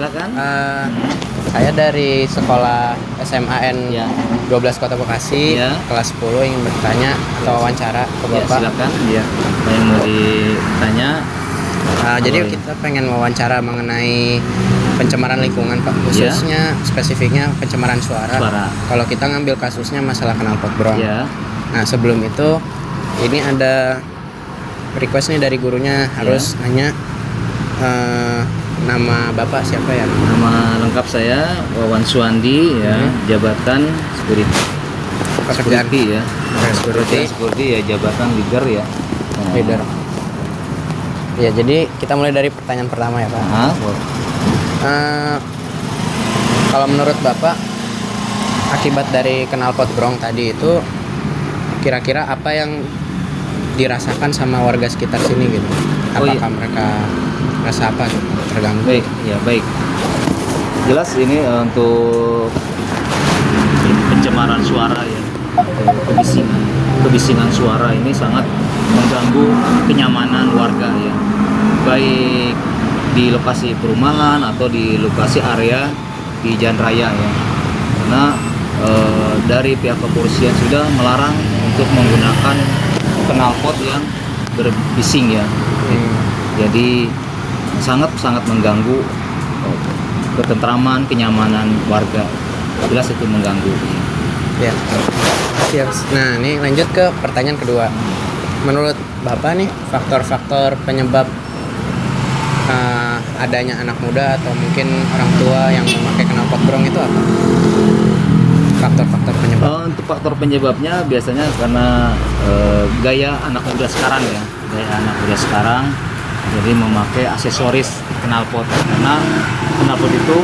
silakan. Saya dari sekolah SMAN Ya. 12 Kota Bekasi, Ya. kelas 10 ingin bertanya atau wawancara ke Ya, Bapak. silakan. Ya. Apa yang mau ditanya? Jadi Boleh. kita pengen wawancara mengenai pencemaran lingkungan Pak, khususnya spesifiknya pencemaran suara. Kalau kita ngambil kasusnya masalah knalpot brong. Ya. Nah sebelum itu ini ada request nih dari gurunya harus nanya nama Bapak siapa ya? Nama lengkap saya Wawan Suwandi ya, jabatan security. Pekerjaan Security ya. security Security ya, jabatan leader ya. leader. Ya jadi kita mulai dari pertanyaan pertama ya Pak. Kalau menurut Bapak akibat dari knalpot brong tadi itu kira-kira apa yang dirasakan sama warga sekitar sini gitu? Apakah mereka merasa apa gitu, terganggu? Baik. Jelas ini untuk pencemaran suara ya, kebisingan suara ini sangat mengganggu kenyamanan warga ya, baik di lokasi perumahan atau di lokasi area di jalan raya ya. Karena dari pihak kepolisian sudah melarang untuk menggunakan knalpot yang berbising ya. Jadi sangat mengganggu ketentraman, kenyamanan warga. Jelas itu mengganggu. Ya. Nah, ini lanjut ke pertanyaan kedua. Menurut Bapak nih, faktor-faktor penyebab adanya anak muda atau mungkin orang tua yang memakai knalpot brong itu apa? Faktor-faktor penyebab. Untuk faktor penyebabnya biasanya karena gaya anak muda sekarang ya. Gaya anak muda sekarang jadi memakai aksesoris knalpot, karena knalpot itu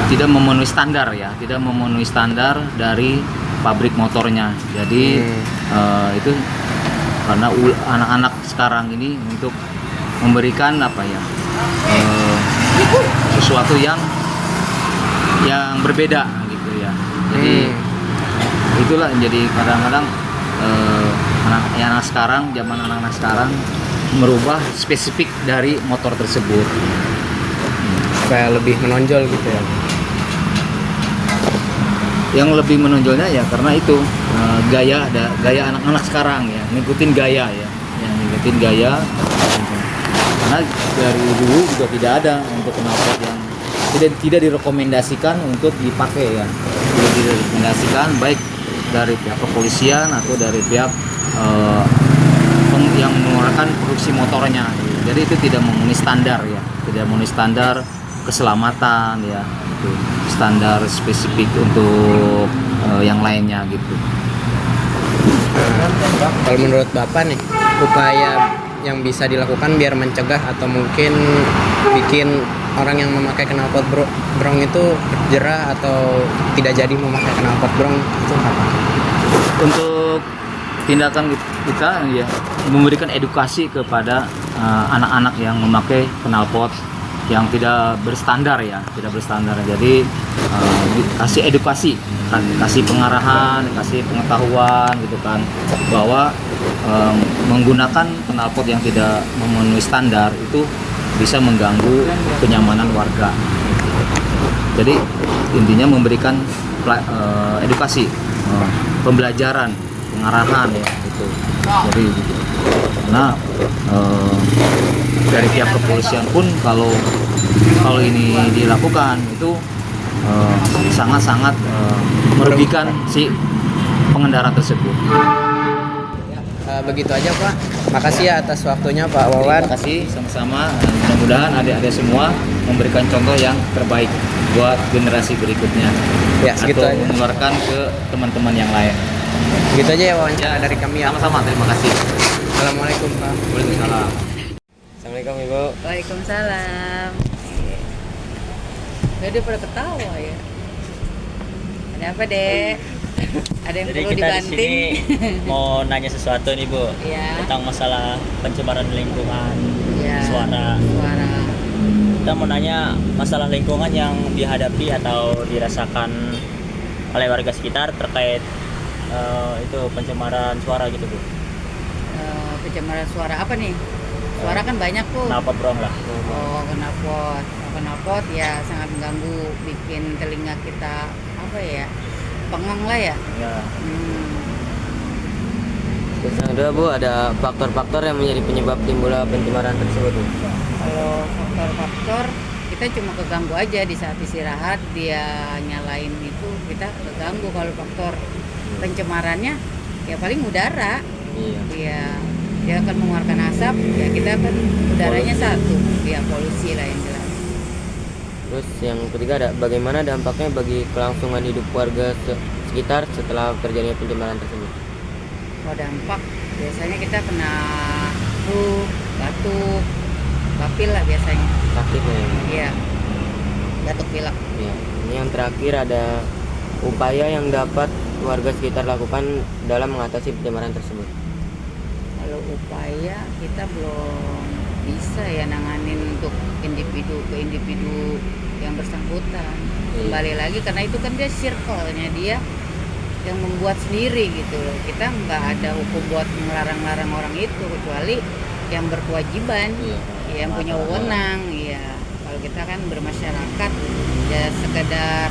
tidak memenuhi standar ya, tidak memenuhi standar dari pabrik motornya. Jadi itu karena anak-anak sekarang ini untuk memberikan apa ya, sesuatu yang berbeda gitu ya. Jadi itulah jadi kadang-kadang anak-anak sekarang, zaman anak-anak sekarang merubah spesifik dari motor tersebut supaya lebih menonjol gitu ya. Yang lebih menonjolnya ya karena itu gaya anak-anak sekarang ya, ngikutin gaya ya, ngikutin gaya. Karena dari dulu juga tidak ada untuk knalpot yang tidak direkomendasikan untuk dipakai ya, tidak direkomendasikan baik dari pihak kepolisian atau dari pihak yang mengeluarkan produksi motornya. Jadi itu tidak memenuhi standar ya, tidak memenuhi standar keselamatan ya, itu standar spesifik untuk yang lainnya gitu. Kalau menurut Bapak nih, upaya yang bisa dilakukan biar mencegah atau mungkin bikin orang yang memakai knalpot brong itu jerah atau tidak jadi memakai knalpot brong itu apa? Untuk tindakan kita ya memberikan edukasi kepada anak-anak yang memakai knalpot yang tidak berstandar ya, tidak berstandar. Jadi kasih edukasi, kasih pengarahan, kasih pengetahuan gitu kan, bahwa menggunakan knalpot yang tidak memenuhi standar itu bisa mengganggu kenyamanan warga. Jadi intinya memberikan edukasi, pembelajaran, pengarahan ya gitu. Jadi gitu. Karena dari pihak kepolisian pun kalau ini dilakukan itu sangat merugikan si pengendara tersebut. Begitu aja Pak. Makasih ya atas waktunya Pak Wawan. Terima kasih sama-sama. Mudah-mudahan adik-adik semua memberikan contoh yang terbaik buat generasi berikutnya. Ya, segitu atau aja. menularkan ke teman-teman yang lain. Gitu aja ya wawancara dari kami ya. Sama-sama, terima kasih. Assalamualaikum Pak. Waalaikumsalam. Assalamualaikum Ibu. Waalaikumsalam. Udah pada ketawa ya. Ada apa Dek? Ada yang Jadi perlu kita di dibanting? sini mau nanya sesuatu nih Bu, Iya. tentang masalah pencemaran lingkungan, Iya. suara. Kita mau nanya masalah lingkungan yang dihadapi atau dirasakan oleh warga sekitar terkait itu pencemaran suara gitu Bu. Pencemaran suara apa nih? suara kan banyak tuh. knalpot brong lah. Oh, knalpot. Knalpot ya sangat mengganggu, bikin telinga kita apa ya? Bengong lah ya. Ya. Terus yang kedua Bu, ada faktor-faktor yang menjadi penyebab timbulnya pencemaran tersebut Bu. Kalau faktor-faktor kita cuma keganggu aja di saat istirahat, dia nyalain itu kita keganggu. Kalau faktor pencemarannya ya paling udara. Iya. Iya, dia akan mengeluarkan asap, ya kita kan udaranya satu, ya polusi lah yang jelas. Terus yang ketiga ada bagaimana dampaknya bagi kelangsungan hidup warga sekitar setelah terjadinya pencemaran tersebut. Kalau dampak biasanya kita kena flu, batuk, bapil lah biasanya. Sakit ya. Iya, batuk pilek. Iya. Ini yang terakhir ada upaya yang dapat warga sekitar lakukan dalam mengatasi pencemaran tersebut. Kalau upaya kita belum bisa ya nanganin untuk individu ke individu yang bersangkutan. Iya. Kembali lagi karena itu kan dia circle-nya dia yang membuat sendiri gitu loh. Kita nggak ada hukum buat melarang-larang orang itu kecuali yang berkewajiban, Iya. yang punya wewenang. Iya. Kalau kita kan bermasyarakat ya sekedar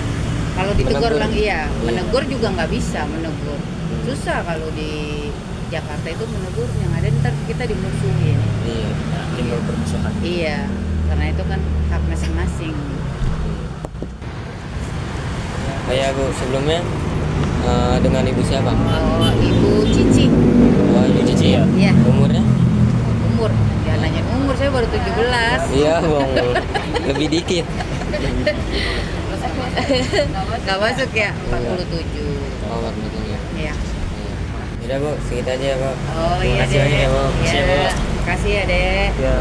kalau ditegur Menegur. lang iya, Iya. menegur juga nggak bisa menegur. Susah kalau di Jakarta itu menegur, yang ada ntar kita dimusuhin. Iya. Timbul permusuhan. Iya, karena itu kan hak masing-masing. Kayak Bu sebelumnya dengan ibu siapa? Oh, Ibu Cici, Oh, ibu Cici ya. iya, Umurnya? umur. Jangan nanya umur, saya baru 17. Iya, Bang. Lebih dikit. Gak masuk ya, 47. Oh, betul ya. Iya. Udah Bu, segitu aja ya Bu. Oh Terima iya kasih banyak deh. ya Bu. Iya, Siap, Bu. makasih ya dek. Ya.